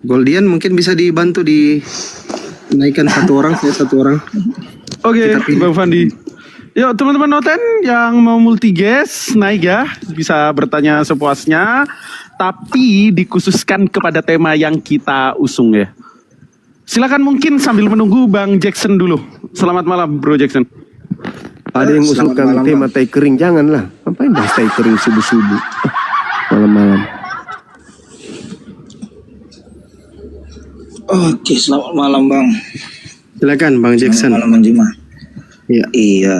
Goldian mungkin bisa dibantu dinaikkan satu orang, saya satu orang. Oke, Bang Fandi. Yuk teman-teman noten yang mau multi-guest naik ya, bisa bertanya sepuasnya, tapi dikhususkan kepada tema yang kita usung ya. Silakan mungkin sambil menunggu Bang Jackson dulu. Selamat malam Bro Jackson. Ada yang usulkan tema tai kering, janganlah. Ngapain bahas tai kering subuh-subuh malam-malam. Oke, selamat malam Bang. Silakan Bang Jackson. Selamat malam Bang Juma. Iya. Iya,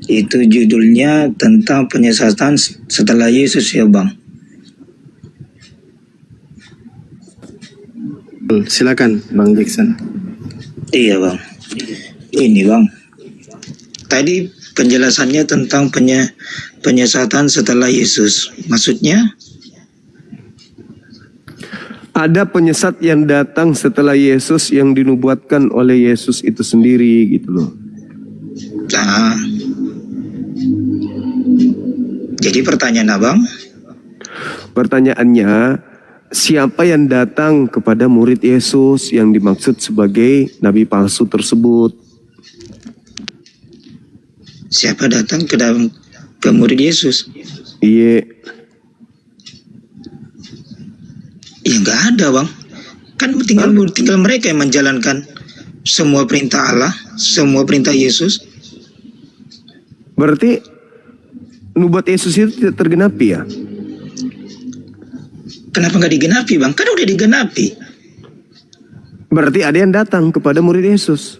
itu judulnya tentang penyesatan setelah Yesus ya Bang. Silakan Bang Jackson. Iya Bang. Ini Bang. Tadi penjelasannya tentang penyesatan setelah Yesus. Maksudnya? Ada penyesat yang datang setelah Yesus yang dinubuatkan oleh Yesus itu sendiri gitu loh. Nah, jadi pertanyaan Abang? Pertanyaannya, siapa yang datang kepada murid Yesus yang dimaksud sebagai nabi palsu tersebut? Siapa datang ke murid Yesus? Iya. Ya nggak ada Bang. Kan tinggal mereka yang menjalankan semua perintah Allah, semua perintah Yesus. Berarti nubuat Yesus itu tidak tergenapi ya? Kenapa nggak digenapi Bang? Kan udah digenapi. Berarti ada yang datang kepada murid Yesus.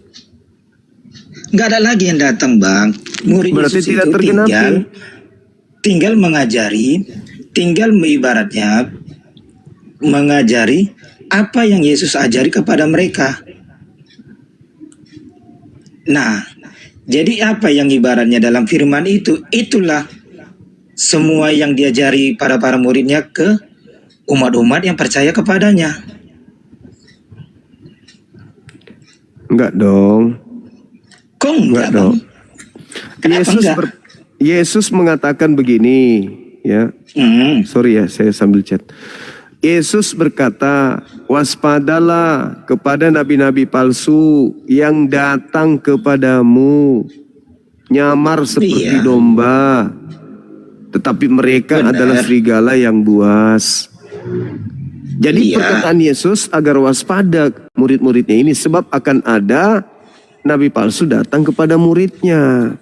Nggak ada lagi yang datang Bang. Murid Berarti Yesus tidak itu tergenapi. tinggal mengajari, tinggal ibaratnya mengajari apa yang Yesus ajari kepada mereka. Nah, jadi apa yang ibaratnya dalam firman itu, itulah semua yang diajari para muridnya ke umat-umat yang percaya kepadanya. Enggak dong. Kok enggak dong. Bang? Kenapa enggak? Yesus mengatakan begini, ya. Sorry ya, saya sambil chat. Yesus berkata, waspadalah kepada nabi-nabi palsu yang datang kepadamu, nyamar seperti domba, tetapi mereka adalah serigala yang buas. Jadi perkataan Yesus agar waspada murid-muridnya ini, sebab akan ada nabi palsu datang kepada muridnya.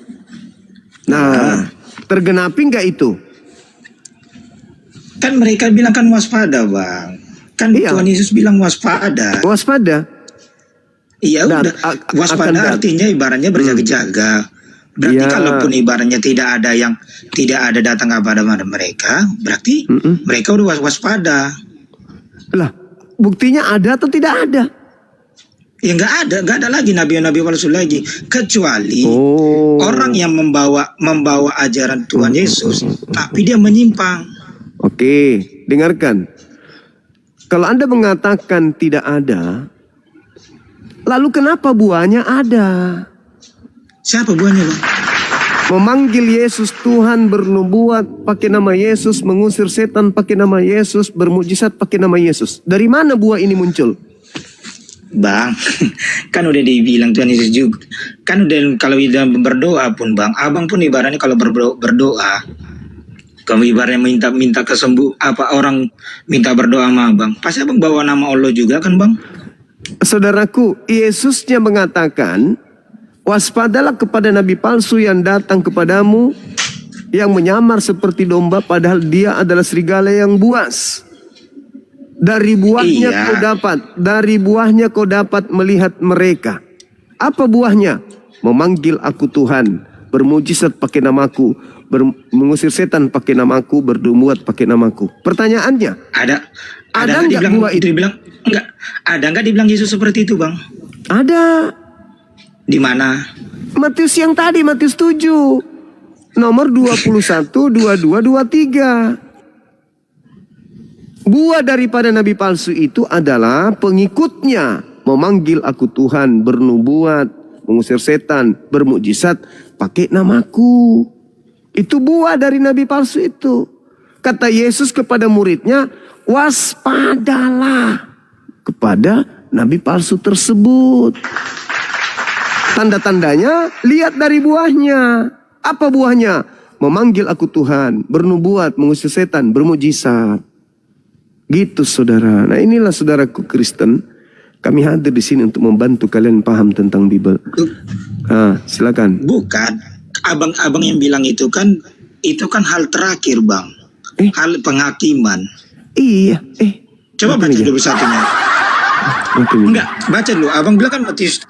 Nah, tergenapi nggak itu? Kan mereka bilang kan waspada Bang. Kan Tuhan Yesus bilang waspada. Waspada. Iya udah. Waspada artinya ibaratnya berjaga-jaga. Berarti kalaupun ibaratnya tidak ada datang kepada mereka, berarti mereka udah waspada. Lah, buktinya ada atau tidak ada? Ya nggak ada lagi nabi-nabi palsu lagi, kecuali orang yang membawa ajaran Tuhan Yesus, tapi dia menyimpang. Oke, dengarkan. Kalau Anda mengatakan tidak ada, lalu kenapa buahnya ada? Siapa buahnya, Bang? Memanggil Yesus Tuhan, bernubuat pakai nama Yesus, mengusir setan pakai nama Yesus, bermujizat pakai nama Yesus. Dari mana buah ini muncul? Bang, kan udah dibilang Tuhan Yesus juga. Kan udah kalau berdoa pun Bang, Abang pun ibaratnya kalau berdoa, kamu ibaratnya minta orang minta berdoa sama Abang, pasti Abang bawa nama Allah juga kan Bang? Saudaraku, Yesusnya mengatakan, waspadalah kepada nabi palsu yang datang kepadamu, yang menyamar seperti domba padahal dia adalah serigala yang buas. Dari buahnya kau dapat melihat mereka. Apa buahnya? Memanggil aku Tuhan, bermujizat pakai namaku, mengusir setan pakai namaku, bernubuat pakai namaku. Pertanyaannya, ada nggak buah itu? Dibilang enggak. Ada nggak dibilang Yesus seperti itu, Bang? Ada. Di mana? Matius yang tadi, Matius 7. Nomor 21, 22, 23. Buah daripada nabi palsu itu adalah pengikutnya memanggil aku Tuhan, bernubuat, mengusir setan, bermukjizat pakai namaku. Itu buah dari nabi palsu itu. Kata Yesus kepada muridnya, waspadalah kepada nabi palsu tersebut. Tanda-tandanya, lihat dari buahnya. Apa buahnya? Memanggil aku Tuhan, bernubuat, mengusir setan, bermujizat. Gitu saudara. Nah inilah saudaraku Kristen. Kami hadir di sini untuk membantu kalian paham tentang Bible. Silakan. Bukan, abang-abang yang bilang itu kan hal terakhir bang. Hal penghakiman. Iya. Coba baca dulu satunya. Enggak, baca dulu. Abang bilang kan Matius.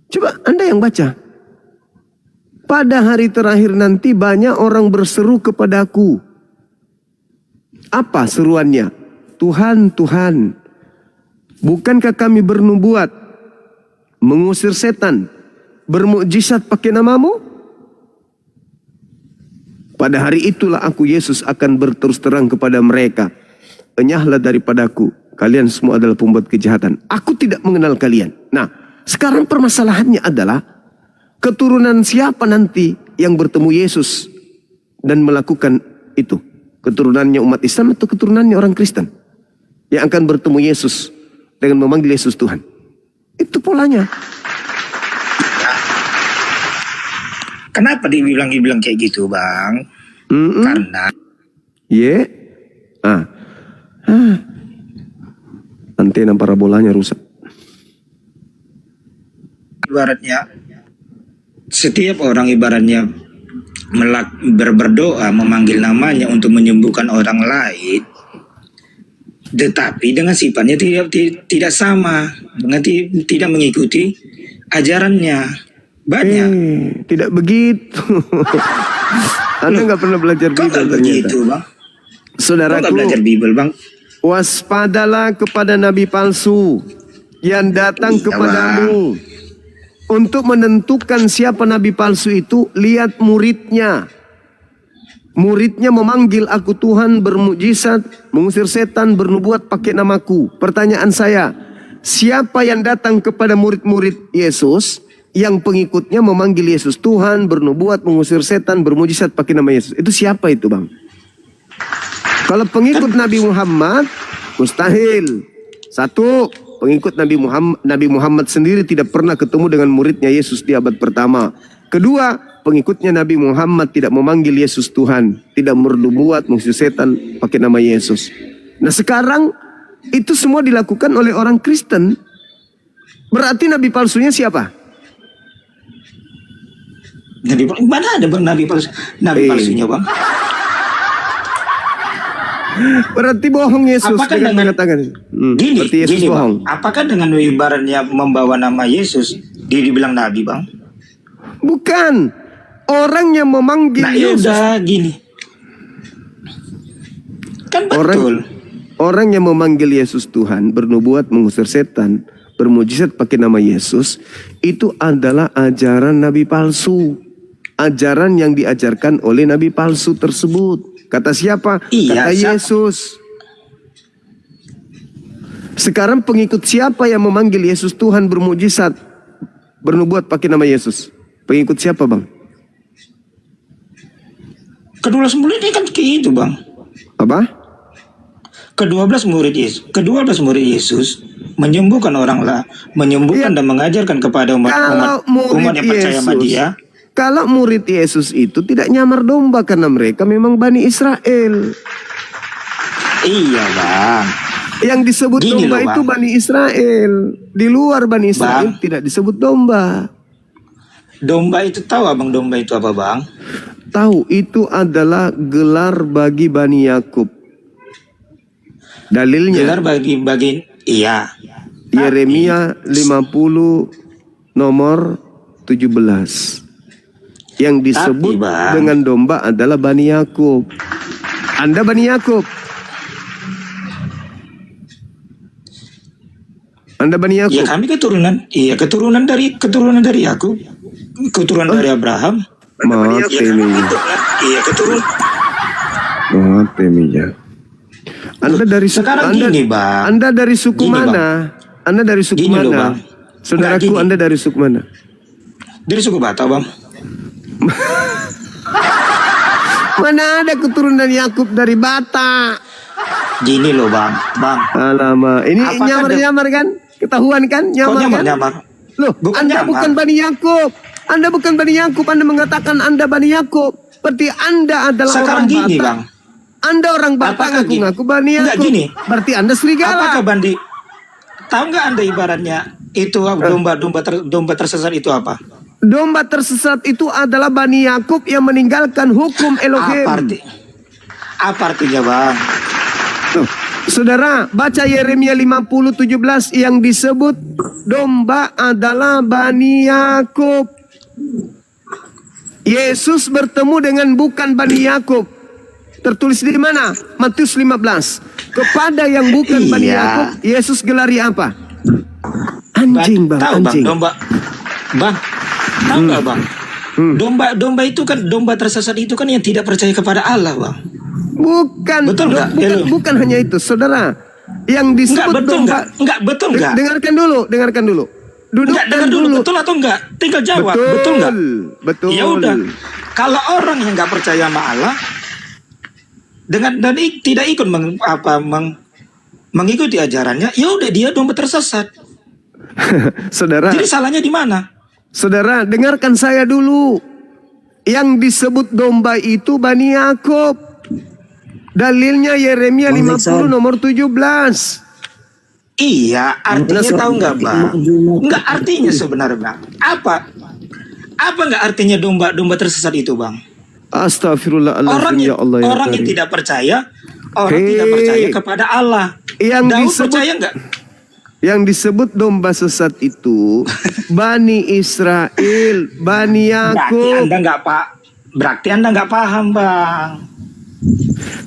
Coba Anda yang baca. Pada hari terakhir nanti banyak orang berseru kepadaku. Apa seruannya? Tuhan, Tuhan, bukankah kami bernubuat, mengusir setan, bermukjizat pakai namamu? Pada hari itulah aku Yesus akan berterus terang kepada mereka. Enyahlah daripadaku, kalian semua adalah pembuat kejahatan. Aku tidak mengenal kalian. Nah, sekarang permasalahannya adalah keturunan siapa nanti yang bertemu Yesus dan melakukan itu? Keturunannya umat Islam atau keturunannya orang Kristen yang akan bertemu Yesus dengan memanggil Yesus Tuhan? Itu polanya. Kenapa dibilang kayak gitu bang? Karena antena parabolanya rusak. Ibaratnya setiap orang ibaratnya berdoa memanggil namanya untuk menyembuhkan orang lain, tetapi dengan sifatnya tidak sama, dengan tidak mengikuti ajarannya. Banyak tidak begitu. Anda nggak pernah belajar Bible ternyata. Begitu, bang. Saudaraku, nggak belajar Bible bang. Waspadalah kepada nabi palsu yang datang kepadamu. Untuk menentukan siapa nabi palsu itu, lihat muridnya. Muridnya memanggil aku Tuhan, bermukjizat, mengusir setan, bernubuat pakai namaku. Pertanyaan saya, siapa yang datang kepada murid-murid Yesus yang pengikutnya memanggil Yesus Tuhan, bernubuat, mengusir setan, bermukjizat pakai nama Yesus? Itu siapa itu bang? Kalau pengikut Nabi Muhammad, mustahil. Satu, pengikut Nabi Muhammad sendiri tidak pernah ketemu dengan muridnya Yesus di abad pertama. Kedua, pengikutnya Nabi Muhammad tidak memanggil Yesus Tuhan, tidak bernubuat, mengusir setan pakai nama Yesus. Nah sekarang itu semua dilakukan oleh orang Kristen. Berarti nabi palsunya siapa? Mana ada bang nabi palsunya bang? Berarti bohong Yesus. Apakah dengan mengatakan gini, berarti Yesus bohong. Bang, apakah dengan ibaratnya membawa nama Yesus dibilang nabi bang? Bukan. Orang yang memanggil Yesus. Udah gini. Kan betul. Orang yang memanggil Yesus Tuhan, bernubuat, mengusir setan, bermujizat pakai nama Yesus, itu adalah ajaran nabi palsu. Ajaran yang diajarkan oleh nabi palsu tersebut. Kata siapa? Iya, kata Yesus. Sekarang pengikut siapa yang memanggil Yesus Tuhan, bermujizat, bernubuat pakai nama Yesus? Pengikut siapa bang? Kedua murid ini kan kayak itu bang. Apa? Kedua belas murid Yesus menyembuhkan orang lah, menyembuhkan dan mengajarkan kepada umat yang percaya sama dia. Kalau murid Yesus itu tidak nyamar domba karena mereka memang Bani Israel. Iya bang. Yang disebut Gini domba loh, itu Bani Israel. Di luar Bani Israel tidak disebut domba. Domba itu tahu abang domba itu apa bang? Tahu, itu adalah gelar bagi Bani Yakub. Dalilnya. Gelar bagi iya. Yeremia 50 nomor 17. Yang disebut dengan domba adalah Bani Yakub. Anda Bani Yakub. Anda Bani Yakub. Ya kami keturunan dari Yakub. Keturunan dari Abraham. Mati nih. Iya keturunan. Mati nih. Anda dari suku Bang. Anda dari suku mana? Anda dari suku mana? Saudaraku, Anda dari suku mana? Dari suku Batak, bang. Mana ada keturunan Yakub dari Batak? Gini loh bang. Alamak, ini Apakah nyamar-nyamar kan? Ketahuan kan? Kok Nyamar kan? nyamar-nyamar? Loh, Bukan Anda nyamar. bukan Bani Yakub. Anda bukan Bani Yakub. Anda mengatakan Anda Bani Yakub. Berarti Anda adalah Sekarang orang gini Batak. bang. Anda orang Batak Apakah gini? ngaku-ngaku Bani Enggak, Yakub. gini. Berarti Anda serigala. Apakah Bandi? Tahu nggak Anda ibaratnya itu domba tersesat itu apa? Domba tersesat itu adalah Bani Yakub yang meninggalkan hukum Elohim. Apa artinya bang? Tuh, saudara, baca Yeremia 50:17 yang disebut domba adalah Bani Yakub. Yesus bertemu dengan bukan Bani Yakub. Tertulis di mana? Matius 15. Kepada yang bukan Bani Iya. Yakub, Yesus gelari apa? Anjing, Bang, Tahu anjing. bang, domba. Bang, tahu nggak bang? Domba itu kan domba tersesat itu kan yang tidak percaya kepada Allah bang. Bukan, Betul nggak? Hello. bukan hanya itu, saudara. Yang disebut Enggak betul domba. nggak? Enggak betul nggak? Dengarkan dulu. Enggak Dudukkan dengar dulu betul atau enggak? Tinggal jawab. Betul nggak? Betul. Ya udah. Kalau orang yang nggak percaya sama Allah tidak ikut mengikuti ajarannya, ya udah dia domba tersesat. Saudara, Jadi salahnya di mana? saudara, dengarkan saya dulu. Yang disebut domba itu Bani Yakub. Dalilnya Yeremia 50 nomor 17. Iya, artinya tahu nggak bang? Nggak artinya sebenarnya bang. Apa nggak artinya domba tersesat itu bang? Astagfirullahaladzim, ya Allah ya Orang yang Karim. tidak percaya, orang Hei. tidak percaya kepada Allah. Yang Daud disebut- percaya nggak? Yang disebut domba sesat itu Bani Israel, Bani Yakub. Berarti anda nggak paham bang.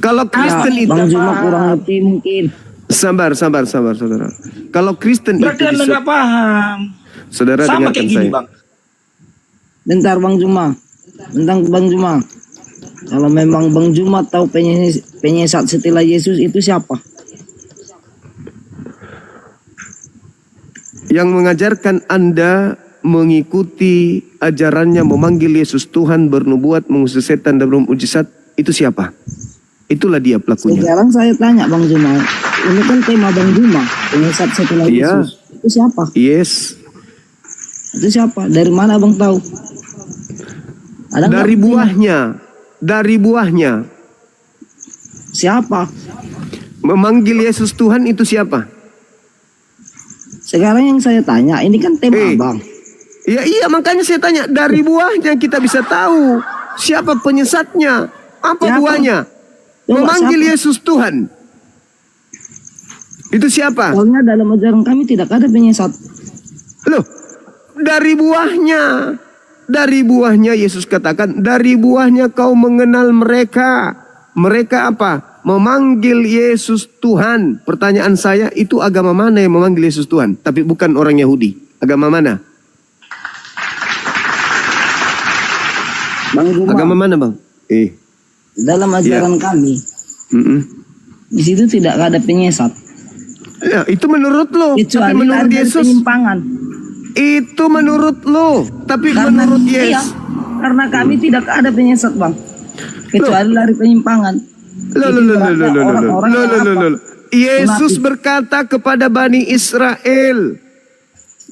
Kalau Kristen itu Bang Juma kurang ngerti mungkin. sabar, saudara. Kalau Kristen Berarti itu anda nggak paham. saudara Sama dengarkan kayak gini saya. bang. Bentar Bang Juma. Tentang Bang Juma. Kalau memang Bang Juma tahu penyesat setelah Yesus itu siapa? Yang mengajarkan Anda mengikuti ajarannya, memanggil Yesus Tuhan, bernubuat, mengusir setan dan bermujizat, itu siapa? Itulah dia pelakunya. Sekarang saya tanya Bang Juma. Ini kan tema Bang Juma. Penyesat setelah Iya. Yesus. Itu siapa? Yes. Itu siapa? Dari mana Bang tahu? Ada nggak? Dari buahnya. Siapa? Memanggil Yesus Tuhan itu siapa? Sekarang yang saya tanya, ini kan tema Abang. Iya, makanya saya tanya, dari buahnya kita bisa tahu siapa penyesatnya, apa Siapa? buahnya. Coba Memanggil siapa? Yesus Tuhan. Itu siapa? Soalnya dalam ajaran kami tidak ada penyesat. Loh, dari buahnya. Dari buahnya Yesus katakan, dari buahnya kau mengenal mereka. Mereka apa? Memanggil Yesus Tuhan. Pertanyaan saya, itu agama mana yang memanggil Yesus Tuhan? Tapi bukan orang Yahudi. Agama mana? Bang Juma, Agama mana, Bang? dalam ajaran kami, di situ tidak ada penyesat. Ya, itu menurut lo. Tapi Kecuali menurut lari dari Yesus, penyimpangan. itu menurut lo. Tapi Karena menurut iya, Yesus. karena kami tidak ada penyesat Bang. Kecuali lari penyimpangan. Yesus berkata kepada Bani Israel,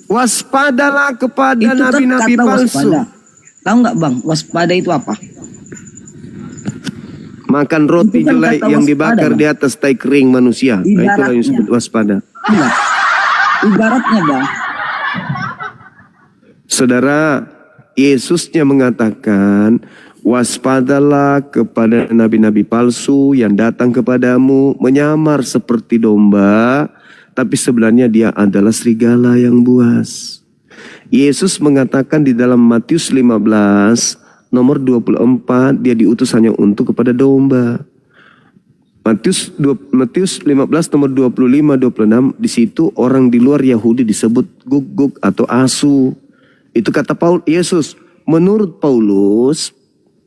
waspadalah kepada Itu kan nabi-nabi kata palsu. waspada. Tahu nggak Bang, waspada itu apa? Makan roti Itu kan jelek kata yang waspada, dibakar Bang. di atas tai kering manusia. Nah, itulah yang Ibaratnya. disebut waspada. Enggak. Ibaratnya Bang, Saudara, Yesusnya mengatakan, waspadalah kepada nabi-nabi palsu yang datang kepadamu menyamar seperti domba, tapi sebenarnya dia adalah serigala yang buas. Yesus mengatakan di dalam Matius 15 nomor 24, dia diutus hanya untuk kepada domba. Matius 15 nomor 25-26, di situ orang di luar Yahudi disebut gug-gug atau asu. Itu kata Yesus. Menurut Paulus,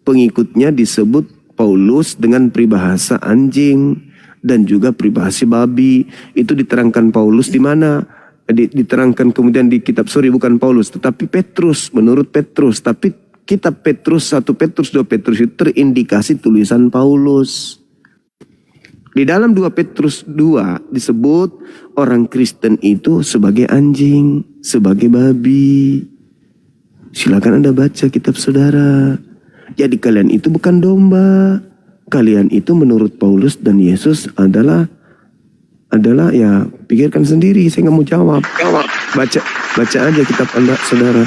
pengikutnya disebut Paulus dengan peribahasa anjing dan juga peribahasa babi. Itu diterangkan Paulus di mana? Diterangkan kemudian di kitab, bukan Paulus, tetapi Petrus, menurut Petrus. Tapi kitab Petrus, 1 Petrus, 2 Petrus itu terindikasi tulisan Paulus. Di dalam 2 Petrus 2 disebut orang Kristen itu sebagai anjing, sebagai babi. Silakan Anda baca kitab saudara. Jadi kalian itu bukan domba. Kalian itu menurut Paulus dan Yesus adalah ya pikirkan sendiri, saya nggak mau jawab. Baca aja kitab Anda saudara.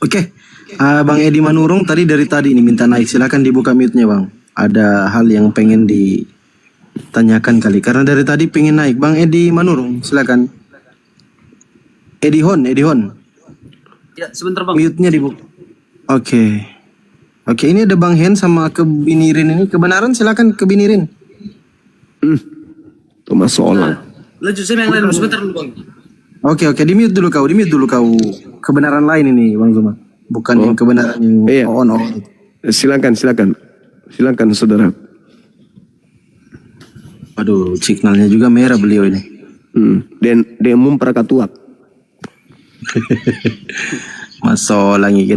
Oke. Bang Edi Manurung dari tadi ini minta naik. Silakan dibuka mute-nya, Bang. Ada hal yang pengen ditanyakan kali. Karena dari tadi pengen naik. Bang Edi Manurung, silakan. Edi Hon. Ya, sebentar Bang. Mute-nya dibuka. Oke, ini ada Bang Hen sama Kebinirin ini. Kebenaran silakan Kebinirin. Thomas Solang. Lanjut saya yang lain sebentar dulu Bang. Oke, di mute dulu kau. Kebenaran lain ini, Bang Zuma. Bukan yang kebenaran yang Iya. on. Silakan saudara. Aduh, signalnya juga merah beliau ini. Dan demum prakatuak. Masolangi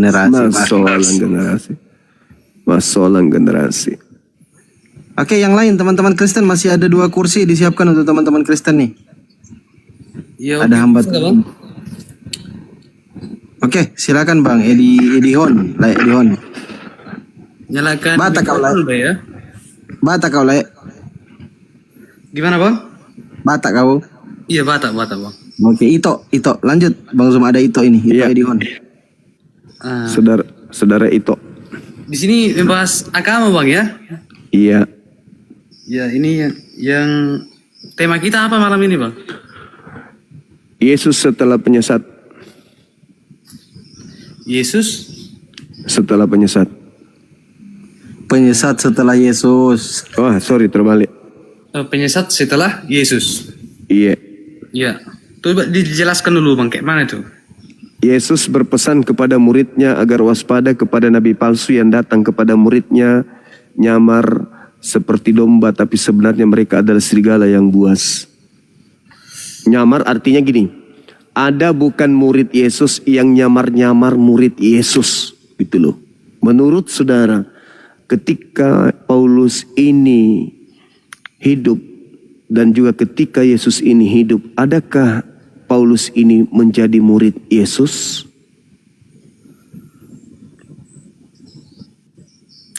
Masolang generasi. Oke, yang lain teman-teman Kristen masih ada 2 kursi disiapkan untuk teman-teman Kristen nih. Ya, Ada hambatan. Bang. Oke, silakan Bang Edi Hon. Nyalakan Bata kau lah. dulu, ya. Bata kau le. Gimana Bang? Bata kau. Iya, Bata Bang. Oke, Ito. Lanjut. Bang Zuma ada Ito ini. Ito Iya. Edi Hon. Ah, Saudara Ito. di sini membahas agama Bang ya. Iya. Ya, ini yang tema kita apa malam ini Bang? Yesus setelah penyesat. Yesus Setelah penyesat. Penyesat setelah Yesus. Sorry terbalik. penyesat setelah Yesus. Iya. Ya. Coba dijelaskan dulu Bang, kayak mana itu? Yesus berpesan kepada muridnya agar waspada kepada nabi palsu yang datang kepada muridnya, nyamar seperti domba tapi sebenarnya mereka adalah serigala yang buas. Nyamar artinya gini, ada bukan murid Yesus yang nyamar-nyamar murid Yesus, gitu loh. Menurut saudara, ketika Paulus ini hidup dan juga ketika Yesus ini hidup, adakah Paulus ini menjadi murid Yesus?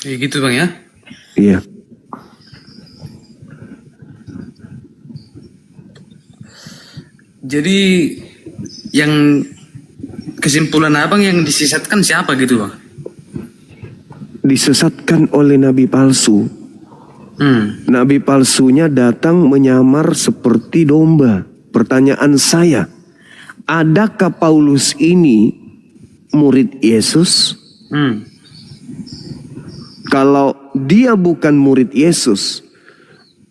Kayak gitu Bang ya. Iya. Jadi yang kesimpulan abang yang disesatkan siapa gitu Bang? Disesatkan oleh nabi palsu. Nabi palsunya datang menyamar seperti domba. Pertanyaan saya, adakah Paulus ini murid Yesus? Kalau dia bukan murid Yesus,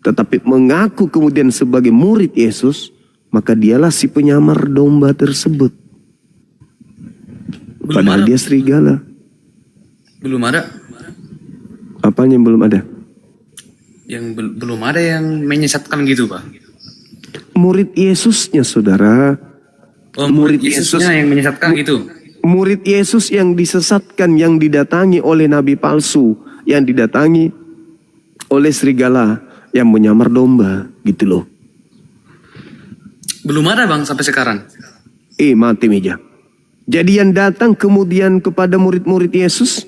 tetapi mengaku kemudian sebagai murid Yesus, maka dialah si penyamar domba tersebut. Padahal dia serigala. Belum ada. Apanya yang belum ada? Yang belum ada yang menyesatkan gitu Bang. Murid Yesusnya saudara. Murid Yesusnya yang menyesatkan gitu. Murid Yesus yang disesatkan, yang didatangi oleh nabi palsu, yang didatangi oleh serigala yang menyamar domba, gitu loh. Belum ada Bang sampai sekarang. Mati meja. Jadi yang datang kemudian kepada murid-murid Yesus,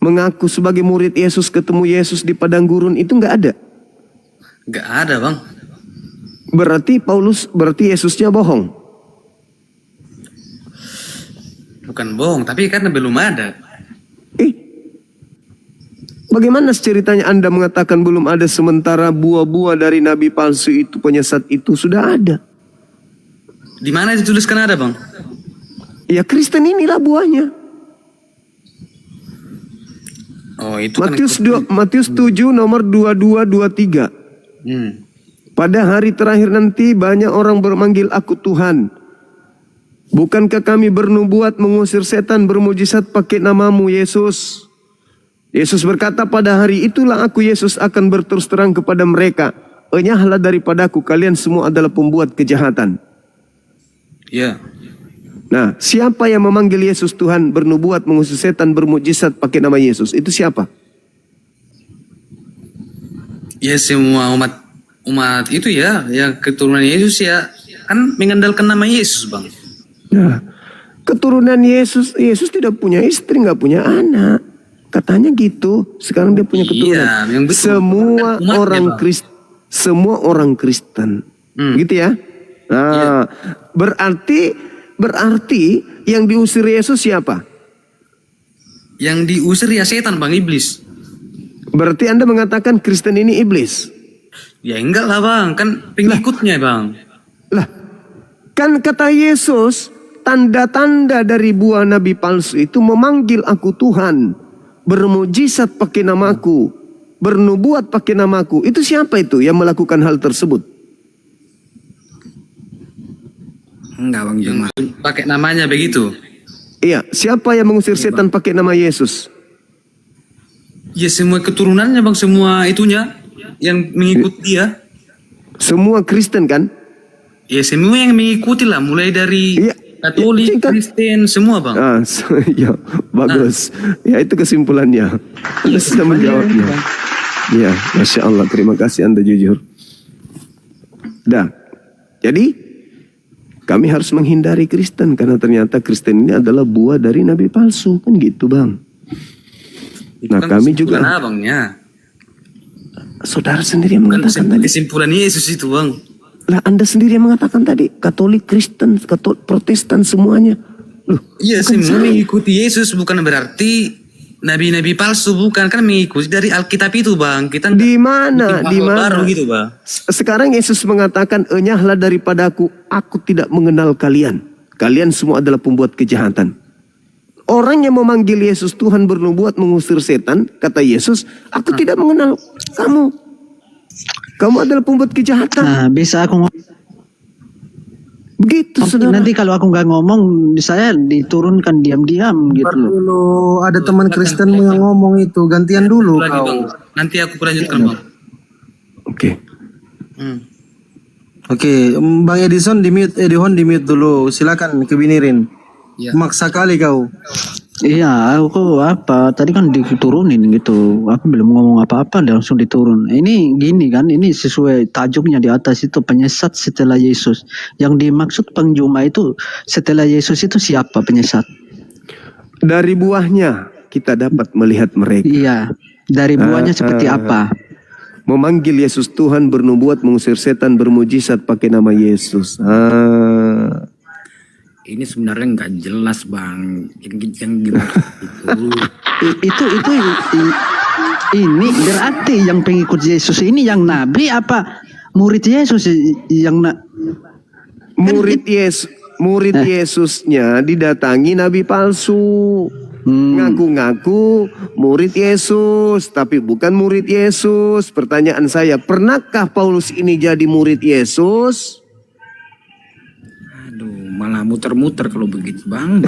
mengaku sebagai murid Yesus, ketemu Yesus di padang gurun, itu nggak ada. Nggak ada Bang. Berarti Yesusnya bohong. Bukan bohong, tapi karena belum ada. Bagaimana ceritanya Anda mengatakan belum ada sementara buah-buah dari nabi palsu itu, penyesat itu sudah ada? Di mana dituliskan ada Bang? Ya Kristen inilah buahnya. Oh itu kan Matius 7 nomor 22-23. Pada hari terakhir nanti banyak orang bermanggil aku Tuhan. Bukankah kami bernubuat, mengusir setan, bermujizat pakai namamu Yesus? Yesus berkata, pada hari itulah aku Yesus akan berterus terang kepada mereka. Enyahlah daripadaku, kalian semua adalah pembuat kejahatan. Ya. Nah, siapa yang memanggil Yesus Tuhan, bernubuat, mengusir setan, bermujizat pakai nama Yesus? Itu siapa? Ya semua umat itu ya, yang keturunan Yesus ya, kan mengandalkan nama Yesus, Bang. Nah, keturunan Yesus tidak punya istri, nggak punya anak. Katanya gitu. Sekarang dia punya keturunan. Iya, yang betul. Semua Umatnya, orang Bang. Kristen, semua orang Kristen, gitu ya. Nah, berarti yang diusir Yesus siapa? Yang diusir ya setan, Bang, iblis. Berarti Anda mengatakan Kristen ini iblis. Ya enggak lah, Bang, kan pengikutnya, Bang. Lah, kan kata Yesus, tanda-tanda dari buah nabi palsu itu memanggil aku Tuhan, bermujizat pakai namaku, bernubuat pakai namaku. Itu siapa itu yang melakukan hal tersebut? Enggak Bang Juma. Pakai namanya begitu. Iya, siapa yang mengusir setan pakai nama Yesus? Ya semua keturunannya, Bang, semua itunya yang mengikuti dia. Semua Kristen kan? Ya semua yang mengikuti lah, mulai dari Iya. Katolik, Iya, Kristen, semua, Bang. Ya, bagus. Ya, itu kesimpulannya. Anda sudah menjawabnya. Ya, Masya Allah. Terima kasih Anda jujur. Dah. Jadi, kami harus menghindari Kristen. Karena ternyata Kristen ini adalah buah dari nabi palsu. Kan gitu, Bang. Itu Nah, kan kami kesimpulan juga. Abangnya. Saudara sendiri yang Kan mengatakan tadi. kesimpulan Yesus itu, Bang. Lah, Anda sendiri yang mengatakan tadi. Katolik, Kristen, Protestan semuanya. Loh, Iya, bukan semua saya. mengikuti Yesus, bukan berarti nabi-nabi palsu, bukan, kan mengikuti dari Alkitab itu, Bang. Kita Di mana? bikin Di pasal mana? baru gitu, Bang. Sekarang Yesus mengatakan, enyahlah daripadaku, aku tidak mengenal kalian. Kalian semua adalah pembuat kejahatan. Orang yang memanggil Yesus Tuhan bernubuat mengusir setan, kata Yesus, aku tidak mengenal kamu. Kamu adalah pembuat kejahatan. Nah, bisa aku ngomong. Begitu, saudara. Nanti kalau aku nggak ngomong, saya diturunkan diam-diam gitu loh. Dulu ada teman Kristenmu yang ngomong itu, gantian dulu Lagi, kau. Bang. Nanti aku lanjutkan, Bang. Oke. Oke, Bang Edison di mute, Edihon di mute dulu. Silakan kebinirin. Ya. Maksa kali kau. Iya, aku apa? Tadi kan diturunin gitu. Aku belum ngomong apa-apa, langsung diturun. Ini gini kan, ini sesuai tajuknya di atas itu penyesat setelah Yesus. Yang dimaksud Bang Juma itu setelah Yesus itu siapa penyesat? Dari buahnya kita dapat melihat mereka. Iya, dari buahnya seperti apa? Memanggil Yesus Tuhan, bernubuat, mengusir setan, bermujizat pakai nama Yesus. Ini sebenarnya nggak jelas Bang. Yang dimaksud itu. Ini berarti yang pengikut Yesus ini yang nabi apa murid Yesus yang Murid Yesusnya didatangi nabi palsu. Ngaku-ngaku murid Yesus, tapi bukan murid Yesus. Pertanyaan saya, pernahkah Paulus ini jadi murid Yesus? Aduh, malah muter-muter kalau begitu Bang.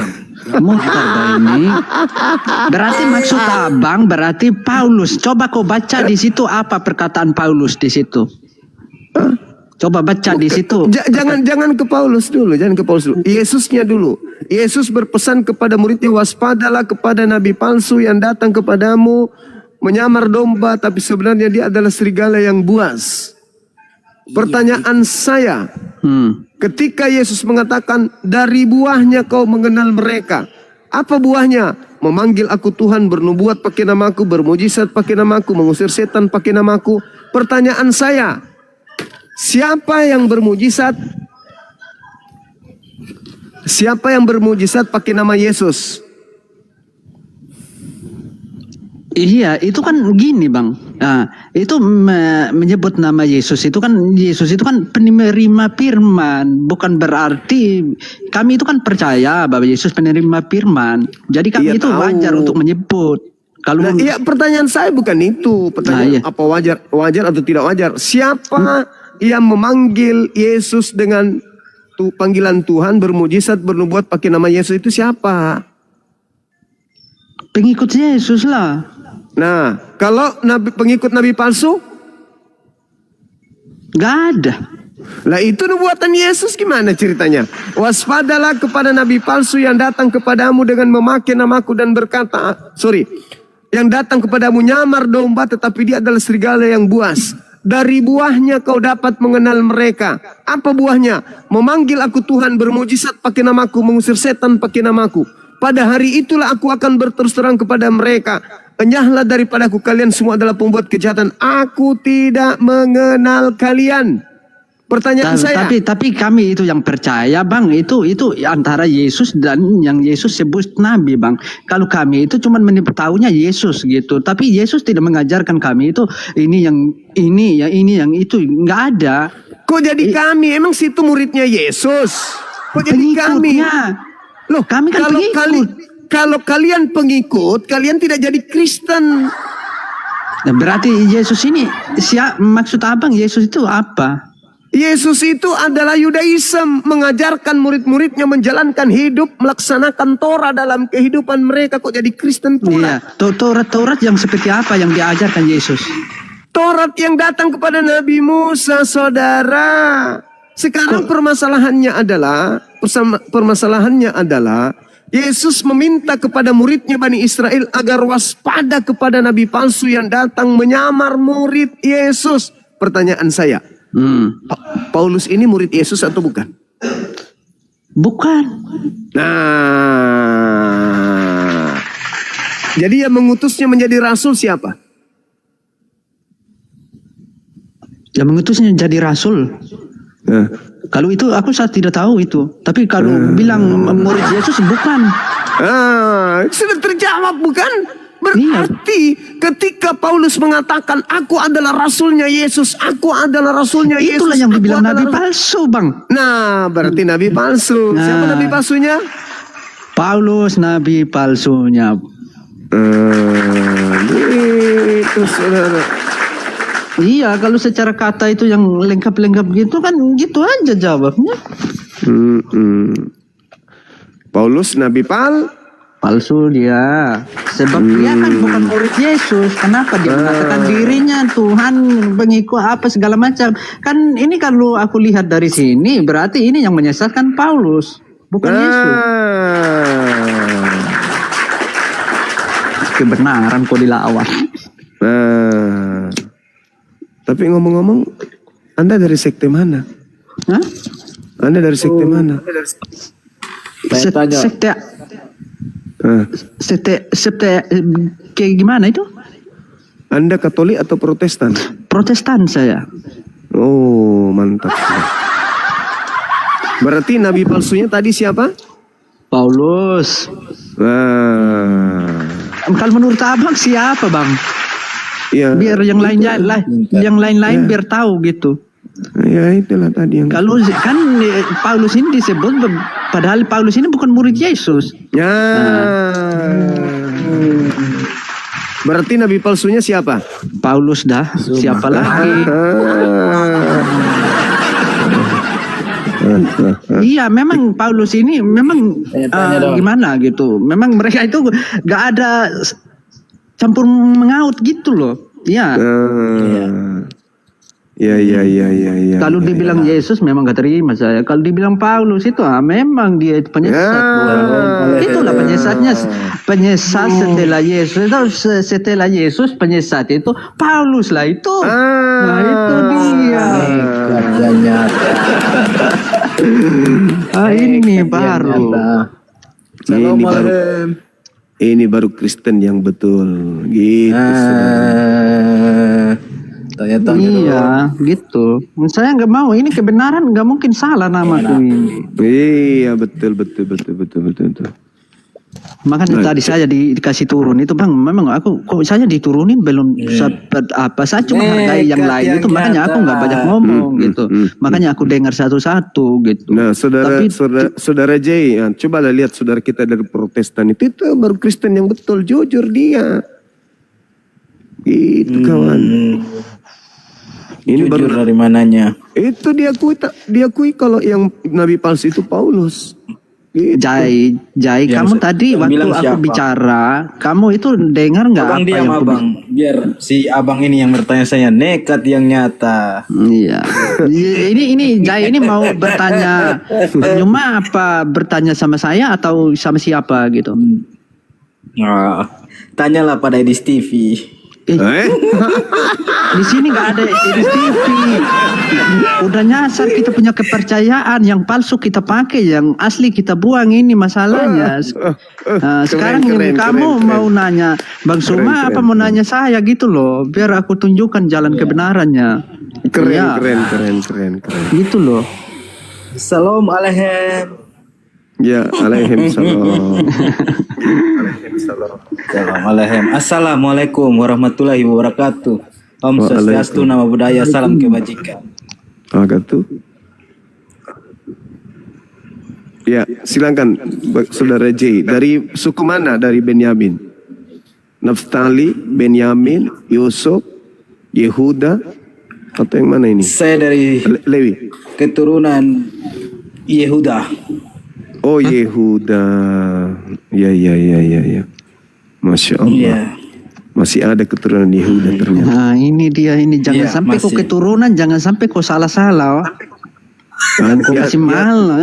muter ini. Berarti maksud abang berarti Paulus. Coba kau baca di situ apa perkataan Paulus di situ. Coba baca di situ. Jangan ke Paulus dulu, jangan ke Paulus dulu. Yesusnya dulu. Yesus berpesan kepada muridnya, waspadalah kepada nabi palsu yang datang kepadamu menyamar domba, tapi sebenarnya dia adalah serigala yang buas. Pertanyaan saya, ketika Yesus mengatakan dari buahnya kau mengenal mereka, apa buahnya? Memanggil aku Tuhan, bernubuat pakai namaku, bermujizat pakai namaku, mengusir setan pakai namaku. Pertanyaan saya, siapa yang bermujizat? Siapa yang bermujizat pakai nama Yesus? Iya, itu kan gini Bang. Nah, itu menyebut nama Yesus itu kan penerima firman, bukan berarti kami itu kan percaya bahwa Yesus penerima firman. Jadi kami Iya, itu tahu. wajar untuk menyebut. Kalau Iya, pertanyaan saya bukan itu. Pertanyaan iya. apa wajar atau tidak wajar? Siapa yang memanggil Yesus dengan panggilan Tuhan, bermujizat, bernubuat pakai nama Yesus itu siapa? pengikut Yesus lah. Nah, kalau pengikut nabi palsu, Gak ada. lah itu nubuatan Yesus gimana ceritanya? Waspadalah kepada nabi palsu yang datang kepadamu dengan memakai namaku dan berkata, yang datang kepadamu nyamar domba, tetapi dia adalah serigala yang buas. Dari buahnya kau dapat mengenal mereka. Apa buahnya? Memanggil aku Tuhan, bermujizat pakai namaku, mengusir setan pakai namaku. Pada hari itulah aku akan berterus terang kepada mereka. Enyahlah daripadaku, kalian semua adalah pembuat kejahatan. Aku tidak mengenal kalian. Pertanyaan saya. Tapi kami itu yang percaya, Bang, itu antara Yesus dan yang Yesus sebut nabi, Bang. Kalau kami itu cuma tahunya Yesus gitu. Tapi Yesus tidak mengajarkan kami itu ini yang itu, nggak ada. Kok jadi kami? Emang situ muridnya Yesus? Kok jadi kami? Pengikutnya. Loh, Kami kan pengikut. Kalau kalian pengikut, kalian tidak jadi Kristen. Nah, berarti Yesus ini maksud Abang Yesus itu apa? Yesus itu adalah Yudaism, mengajarkan murid-muridnya menjalankan hidup, melaksanakan Torah dalam kehidupan mereka. Kok jadi Kristen pula? Iya, Taurat yang seperti apa yang diajarkan Yesus? Taurat yang datang kepada Nabi Musa, saudara. Sekarang permasalahannya adalah Yesus meminta kepada muridnya Bani Israel agar waspada kepada nabi palsu yang datang menyamar murid Yesus. Pertanyaan saya, Paulus ini murid Yesus atau bukan? Bukan. Nah, jadi yang mengutusnya menjadi rasul siapa? Yang mengutusnya jadi rasul. Kalau itu saya tidak tahu itu. Tapi kalau bilang murid Yesus bukan. Sudah terjawab bukan? Berarti ketika Paulus mengatakan aku adalah rasulnya Yesus, aku adalah rasulnya Yesus. Itulah yang dibilang nabi palsu, Bang. Nah, berarti nabi palsu. Siapa nabi palsunya? Paulus nabi palsunya. Itu saudara. Iya, kalau secara kata itu yang lengkap-lengkap gitu kan gitu aja jawabnya. Paulus nabi palsu dia. Sebab dia kan bukan murid Yesus. Kenapa dia mengatakan dirinya Tuhan, pengikut apa segala macam. Kan ini kalau aku lihat dari sini berarti ini yang menyesatkan Paulus, bukan Yesus. Kebenaran kok dilawan. Tapi ngomong-ngomong, Anda dari sekte mana? Hah? Anda dari sekte mana? Sekte kayak gimana itu? Anda Katolik atau Protestan? Protestan saya. Oh, mantap. Berarti nabi palsunya tadi siapa? Paulus. Kalau menurut Abang siapa, Bang? Ya. Biar yang lain biar tahu gitu. Ya itulah tadi yang. Kalau kan Paulus ini disebut, padahal Paulus ini bukan murid Yesus. Ya. Berarti nabi palsunya siapa? Paulus dah. Siapa lagi? Iya, memang Paulus ini memang gimana gitu. Memang mereka itu gak ada campur mengaut gitu loh. Iya. Ya. Kalau dibilang Yesus memang gak terima saya. Kalau dibilang Paulus itu memang dia itu penyesat. Itulah penyesatnya. Penyesat setelah Yesus. Setelah Yesus penyesat itu Paulus lah itu. Nah itu dia. Ini baru. Ini baru Kristen yang betul. Gitu. Iya, gitu. Saya nggak mau. Ini kebenaran, nggak mungkin salah namaku ini. Iya, betul. Makanya tadi saya dikasih turun itu, Bang. Memang aku kok saya diturunin belum sempat apa. Saya cuma hargai yang lain itu. Makanya aku nggak banyak ngomong gitu. Makanya aku dengar satu-satu gitu. Nah, saudara Jay, ya, cobalah lihat saudara kita dari Protestan itu baru Kristen yang betul, jujur dia. Gitu kawan. Ini jujur baru dari mananya? Itu diakui kalau yang nabi palsu itu Paulus. Gitu. Jai, kamu tadi waktu aku siapa? bicara, kamu itu dengar nggak Abang apa diam, yang aku Abang. Biar si Abang ini yang bertanya, saya nekat yang nyata. Iya. Ini Jai ini mau bertanya, cuma apa bertanya sama saya atau sama siapa gitu? Ah, tanyalah pada Edis TV. Di sini nggak ada Edis TV. Udah nyasar kita punya kepercayaan, yang palsu kita pakai, yang asli kita buang, ini masalahnya. Sekarang keren, kamu keren. mau nanya Bang Suma Keren, apa mau nanya saya gitu loh, biar aku tunjukkan jalan kebenarannya. Keren, Iya, keren. gitu loh. Assalamualaikum. Ya, alaihissalam. Assalamualaikum warahmatullahi wabarakatuh. Om Swastiastu, nama budaya, salam kebajikan. Agak tuh. Ya, silakan Saudara J. Dari suku mana? Dari Benyamin. Naftali, Benyamin, Yusuf, Yehuda, atau yang mana ini? Saya dari Lewi. keturunan Yehuda. Oh, Yehuda. Ya. Masya Allah. Iya. Masih ada keturunan Yehuda ternyata. Nah ini dia, ini jangan Iya, sampai kau masih. keturunan, jangan sampai kau salah-salah. Kau Ya, kasih mahal.